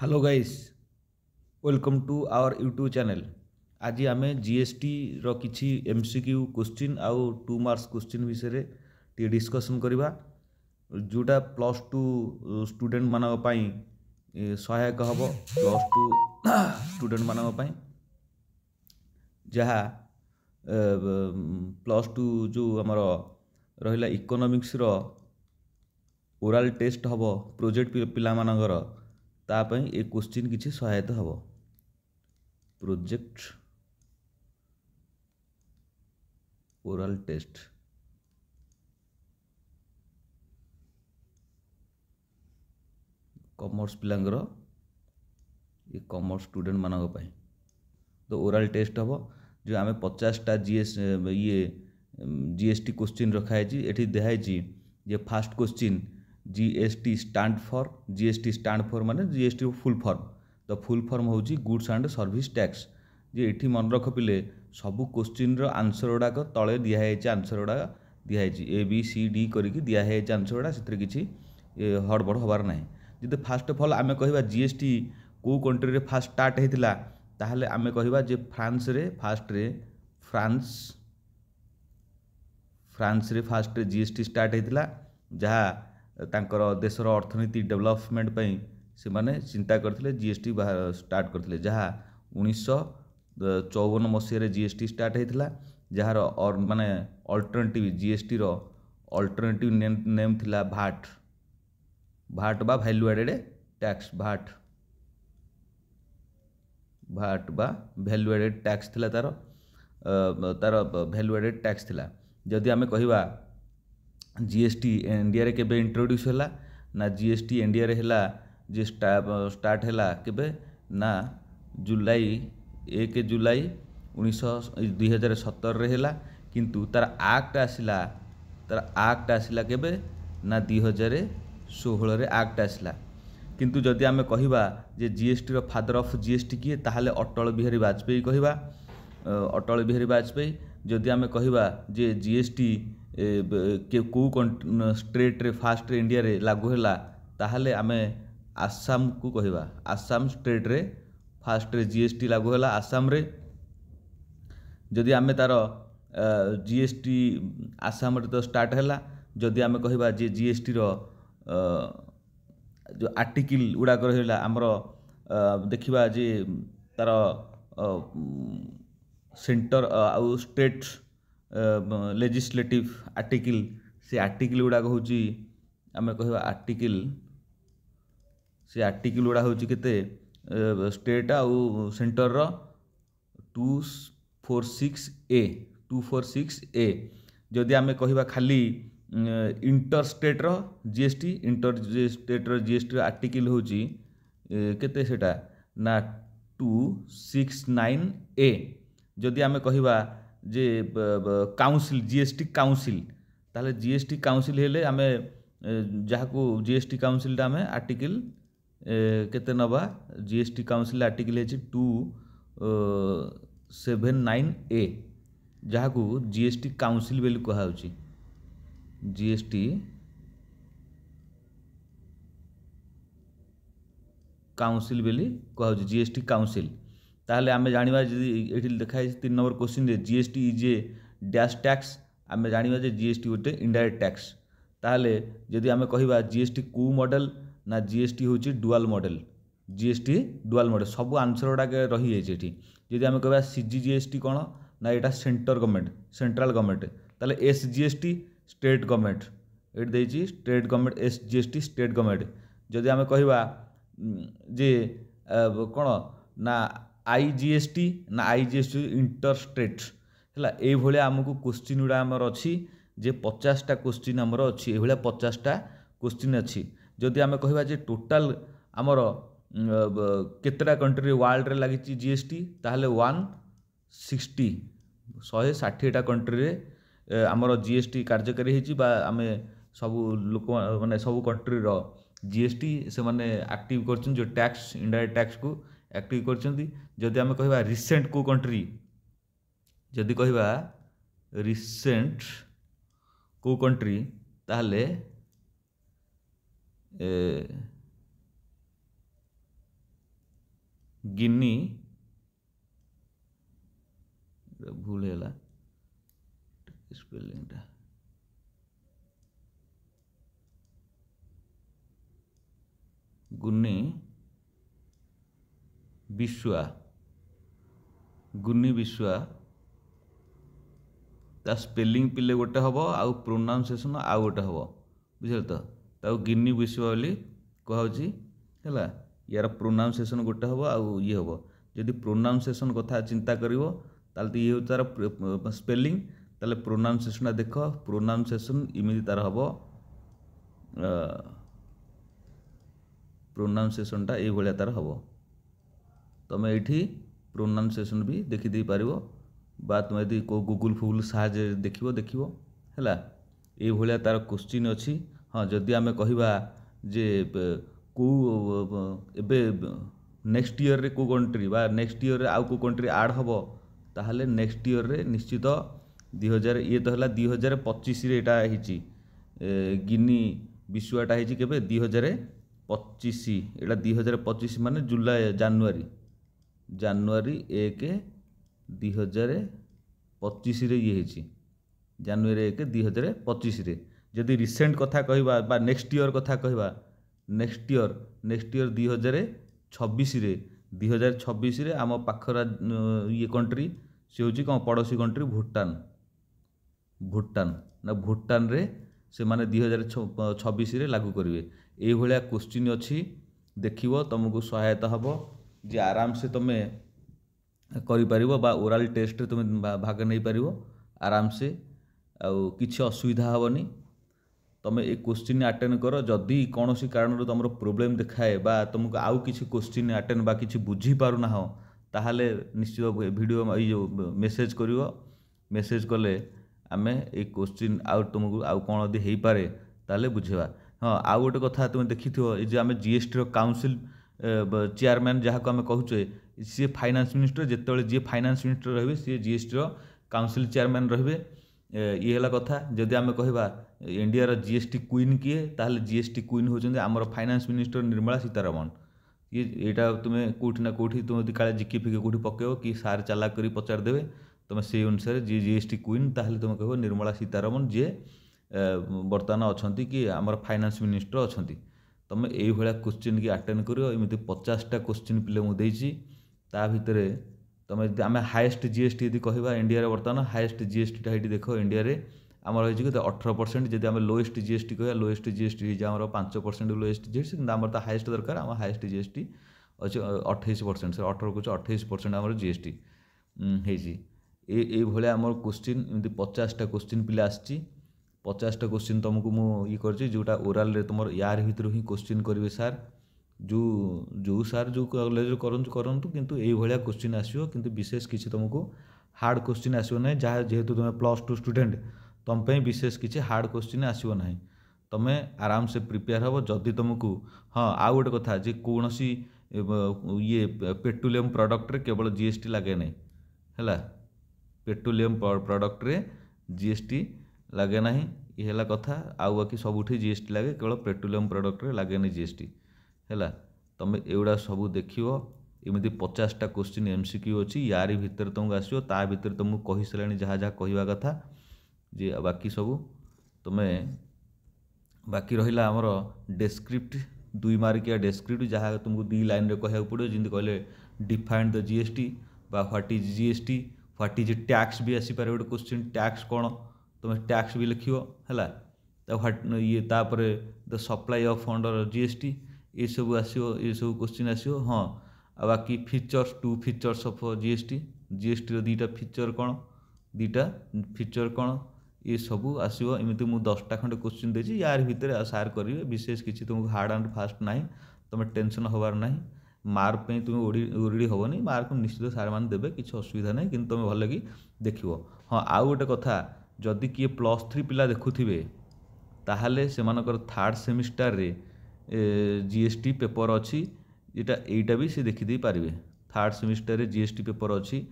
Hello guys, welcome to our YouTube channel. आज आम GST रो किछि एमसीक्यू क्वेश्चन आउ 2 मार्क्स क्वेश्चन विषय टी डिस्कसन करवा जोटा प्लस टू स्टूडेंट मानक पई सहायक हब। प्लस टू स्टूडेंट मानक पई जहाँ प्लस टू जो आमर रहिला इकोनॉमिक्स रो ओराल टेस्ट हब प्रोजेक्ट पिला मानकर तापई ए क्वेश्चन किछि सहायता हब। प्रोजेक्ट ओराल टेस्ट कॉमर्स पिलांगर ये कॉमर्स स्टूडेंट मानक पई तो ओराल टेस्ट हब जो आम 50टा जीएसटी क्वेश्चन रखाई एठी देखाई जे first question GST stand for माने जीएसटी फुल फॉर्म। तो फुल फॉर्म होची गुड्स एंड सर्विस टैक्स। जे एठी मन रख पिले सबु क्वेश्चन रो आंसर गुड़ाक तले दिखाई आंसर गुड़ाक दिखाई ए बी सी डी करके दिखाई आंसर गुड़ा से किसी हड़बड़ हबार ना। जब फास्ट अफ ऑल आम कह जीएसटी को कंट्री रे फास्ट स्टार्ट होता ताहले आम कह फ्रांस रे फास्ट रे फ्रांस रे फास्ट जीएसटी स्टार्ट होता जहाँ तांकर देशर अर्थनीति डेवलपमेंट पई से माने चिंता करथिले जीएसटी स्टार्ट करथिले जहाँ 1954 मसीह जीएसटी स्टार्ट होता जार और माने अल्टरनेटिव जीएसटी रो अल्टरनेटिव नेम थिला भाट बा वैल्यू एडेड टैक्स भाट बा वैल्यू एडेड टैक्स थिला तार वैल्यू एडेड टैक्स थिला। जदि आमे कहिबा जीएसटी इंडिया रे केबे इंट्रोड्यूस होला ना जीएसटी इंडिया रे होला जे स्टार्ट होला केबे ना जुलाई 1 जुलाई 2017 रे होला किंतु तार एक्ट आसिला केबे ना 2016 रे एक्ट आसिला। किंतु जदि आमे कहिबा जे जीएसटी रो फादर ऑफ जीएसटी किए ताहले अटल बिहारी वाजपेयी कहिबा अटल बिहारी वाजपेयी। जदि आमे कहिबा जे जीएसटी को स्टेट रे फास्ट रे इंडिया रे लागू होला ताहले आमे आसाम को कहिबा आसाम स्टेट रे फास्ट रे जीएसटी लागू होला आसाम रे। जदि आमे तार जीएसटी आसाम रे तो स्टार्ट हैला। जदि आमे कहिबा जे जीएसटी रो जो आर्टिकल गुड़ाक रहा आमर देखा जे तार सेंटर आउ स्टेट लेजिस्लेटिव आर्टिकल से आर्टिकल गुड़ाक हूँ आम कह आर्टिकल से आर्टिकल गुड़ा हूँ केते स्टेट आउ सेंटर रो 246 ए। जदि आम कह खाली इंटर स्टेट रो जीएसटी आर्टिकल हूँ केते सेटा ना 269 ए। जदि आम कहिबा जे काउंसिल जीएसटी काउंसिल ताले जीएसटी काउंसिल हेले आमे जहाको जीएसटी काउंसिल टा आमे आर्टिकल केते नबा जीएसटी काउंसिल आर्टिकल है 279 ए जहाको जीएसटी काउंसिल बेली कहा होची जीएसटी काउंसिल बेली कहा जीएसटी काउंसिल। ताहले आमे जानिबा जदि एठी देखाई 3 नंबर क्वेश्चन रे GST is a dash tax आमे जानिबा जे जीएसटी गोटे इनडायरेक्ट टैक्स। ताहले जदि आमे कहिबा जीएसटी को मॉडल ना जीएसटी होची dual model GST dual model सब आंसर गुडा के रही है एठी। जदि आमे कहिबा सीजीजीएसटी कोन ना एटा सेंटर गवर्नमेंट सेंट्रल गवर्नमेंट ताहले एसजीएसटी स्टेट गवर्नमेंट एट देची state government SGST state government. जदि आमे कहिबा जे कोन ना आईजीएसटी ना आईजीएसटी इंटर स्टेट है ये भाया आमको क्वेश्चन गुड़ा आमर अच्छी जे 50टा क्वेश्चन आमर अच्छी ये 50टा क्वेश्चन अच्छी। जदि आम कह टोटाल आमर केतटा कंट्री वर्ल्ड रे लगी जीएसटी ताहले 160टा कंट्री रे आमर जीएसटी कार्यकारी होती आमे सब लोक माने सब कंट्री रो जीएसटी से माने एक्टिव करछन जो टैक्स इनडायरेक्ट टैक्स को एक्टिव करछन। जदि आमे कहबा रिसेंट को कंट्री जदि कहबा रिसेंट को कंट्री ताहले गिनी भूल है स्पेलिंगटा गुनी विश्वा ता स्पेलिंग पिले गोटे हम आउ प्रोनाउंसिएशन आउ गोटे हम बुझे तो गिनी विश्वा बोली कहुची है यार प्रोनाउंसिएशन गोटे हम आउ ये हम जदि प्रोनाउंसिएशन कथा चिंता करिवो ताल तो ये तार स्पेलिंग ताले प्रोनाउंसिएशन देख प्रोनाउंसिएशन इमिति तार हम प्रोनाउंसिएशनटा ये भाया तार हम तुम ये प्रोनाउंसिएशन भी देखीदे पार बा तुम यदि गूगल फुगुल साहाଯ୍ୟ देखो है ये भाया तार क्वेश्चन अच्छी हाँ जदि आम कहवा जे को एबे नेक्स्ट ईयर रे को कंट्री बा नेक्स्ट ईयर रे आउ को कंट्री आड हम ताहले नेक्स्ट ईयर रे निश्चित 2000 ये तो है 2025 रे एटा हिची गिनी विश्वाटा हिची केबे 2025 एटा 2025 माने जुलाई जानुआरी 1 2025 रे ये हिची जानुआरी 1 2025 रे जदि रिसेंट कथा कहवा बा नेक्स्ट ईयर कथा कहवा नेक्स्ट ईयर 2026 रे आम पाखर ये कंट्री से हूँ कौन पड़ोसी कंट्री भूटान रे से माने 2026 रे लागू करेंगे ये भाया क्वेश्चन अच्छी देखियो तुमको सहायता हम जे आराम से तुम करिपार बा ओराल टेस्ट तुम भाग नहीं पार आराम से आउ किसी असुविधा हेनी तुम ये क्वेश्चन अटेंड कर जदि कौन सी कारण तुम प्रोब्लेम देखाए बा तुमको आउ किसी क्वेश्चन अटेंड बा किसी बुझी पारुना हो ताहले निश्चित वीडियो ये मेसेज करिवो मेसेज कले आम ये क्वेश्चन आउ तुमको आउ कौन यदि हो पारे ताहले बुझेवा हाँ आउ गोटे कथा तुम देखी ये आम जीएसटी काउंसिल चेयरमैन जहाँ को आम कहूचे सी फाइनान्स मिनिस्टर जिते जी फाइनान्स मिनिस्टर रही सी जीएसटी काउंसिल चेयरमैन रही ये है कथा जदि आम कहवा इंडिया जीएसटी क्वीन किए ताहले जीएसटी क्वीन होचंदी आमर फाइनान्स मिनिस्टर निर्मला सीतारमण ये यहाँ तुम्हें कौटी ना कौटी तुम यदि काले जिकी फिकी कौटी पकेव कि सार चालाक कर पचारदेवे तुम से अनुसार जी जीएसटी क्वीन ताहले तुम कह निर्मला सीतारमण जी बर्तमान अच्छा कि आमर फाइनान्स मिनिस्टर अच्छा तुम ये भाया क्वेश्चन की अटेंड करमती 50टा क्वेश्चन पिले मुझे ता भितर तुम आम हाएस्ट जीएसटी यदि कहवा इंडिया बर्तमान हाएस्ट जीएसटी ये देख इंडिया आमर होती 18% जब आम लोएस्ट जीएसटी कह लोएस्ट जीएसटी आम 5% लोएस्ट जीएसटी कि आम तो हाएस्ट दरकार आम हाएस्ट जीएसटी अच्छे 28% से 18 को 28% आम जीएसटी ये भाया आम क्वेश्चन एमती 50टा क्वेश्चन पिला आसी 50टा क्वेश्चन तुमको मुझे कर जोटा ओराल तुम यार भर ही क्वेश्चन करेंगे सार जो सार जो कॉलेज करंतु किंतु ये भाया क्वेश्चन आसो किंतु विशेष किसी तुमको हार्ड क्वेश्चन आसो ना जहाँ जेहेतु तुम +2 स्टूडेंट तुम विशेष किसी हार्ड क्वेश्चन आसो ना तुम आराम से प्रिपेयर हम जदि तुमको हाँ आउ गोटे कथा जे कौन सी ये पेट्रोलियम प्रोडक्ट रे केवल जीएसटी लगे नहीं है पेट्रोलियम प्रोडक्ट रे जीएसटी लगे ना ये है कथा आउ बाकी सबुठी जीएसटी लगे केवल पेट्रोलियम प्रोडक्ट रे लगे नहीं जीएसटी है तुम एगुड़ा सब देखो एमती 50टा क्वेश्चन एमसीक्यू अच्छी यारी भितर तुमको आसो ता भितर तुमको कही सारे जहाँ जहाँ कहवा कथा जे बाकी सब तुम्हें बाकी रहा आमर डेस्क्रिप्ट 2 मार्किया डेस्क्रिप्ट जहाँ तुमको 2 लाइन रे कहया पड़ो जमी कहले डिफाइन द जीएसटी बा what is GST what is tax भी आसी पारे गोटे क्वेश्चन टैक्स कौन तुम टैक्स भी लिखियो है ये तापर the supply of under GST ये सब आसो ये सब क्वेश्चन आसो हाँ आ बाकी features 2 features of GST GST रो 2टा फीचर कौन 2टा फीचर कौन ये सब आसो एमती मुझे 10टा खंडे क्वेश्चन देती यार भितर सार करेंगे विशेष किसी तुमको हार्ड एंड फास्ट ना तुम टेंशन हबार ना मार्क पे तुम ओडी हेनी मार्क निश्चित सार मैंने देवे किसी असुविधा ना कि तुम भल कि देख हाँ आउ गोटे कथा जदि किए +3 पिला देखुथिबे ताहले सेमानकर 3rd सेमिस्टर रे जीएसटी पेपर अच्छी यहाँ भी सी देखीदे पारे 3rd सेमिस्टर रे जीएसटी पेपर अच्छी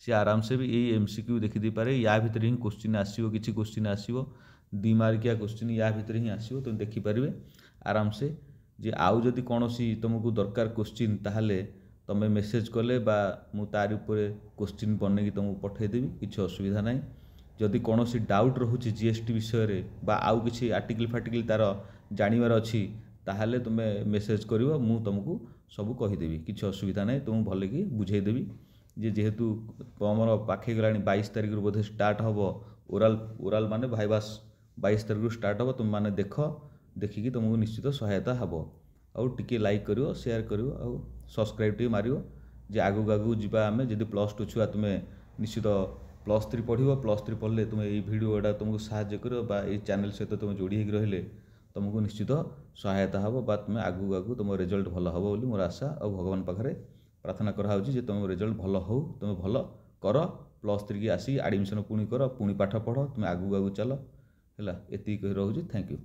सी आराम से भी यही एमसीक्यू देखीदे पारे या भितर ही क्वेश्चन आसो किसी क्वेश्चन आसो 2 मार्किया क्वेश्चन या भितर ही आसो तुम देखिपारे आराम से जे आउ जदि कौन सी तुमको दरकार क्वेश्चन ताहले तुम्हें मेसेज कले बा मु तार ऊपर क्वेश्चन बनैकी तुमको पठेदेवी किसी असुविधा ना जदि कौन डाउट रोचे जीएसटी विषय बा आउ किसी आर्टिकल फार्टिकल तार जानवर अच्छी ताहले तुम्हें मेसेज कर मु तुमको सब कहीदेवी किसी असुविधा ना तुमको भल कि बुझेदेवी जेहेतु तुमर पाखे गला 22 तारिख बोधे स्टार्ट हम ओराल ओराल माने भाइबास 22 तारिख स्टार्ट हम तुम मैंने देखिकी तुमको निश्चित सहायता हम आउ टिके लाइक करियो शेयर करियो आउ सब्सक्राइब टे मारियो जे आगु आगु जीवा आमे जदि +2 छुआ तुम्हें निश्चित +3 पढ़ियो +3 पढ़ले तुम्हें ये वीडियो एटा तुमको सहायता करियो बा ये चैनल सहित तुम जोड़ी होकर रहिले तुमको निश्चित सहायता हम बा तुम्हें आगु आगु तुम रिजल्ट भल हम बोली मोर आशा और भगवान पाखे प्रार्थना कराऊँगी जे तुम रिजल्ट भल हो तुम भल कर +3 की आसी एडमिशन पुणी कर पुणी पाठ पढ़ तुम आगु आगु चल है एति कही रोचे थैंक यू।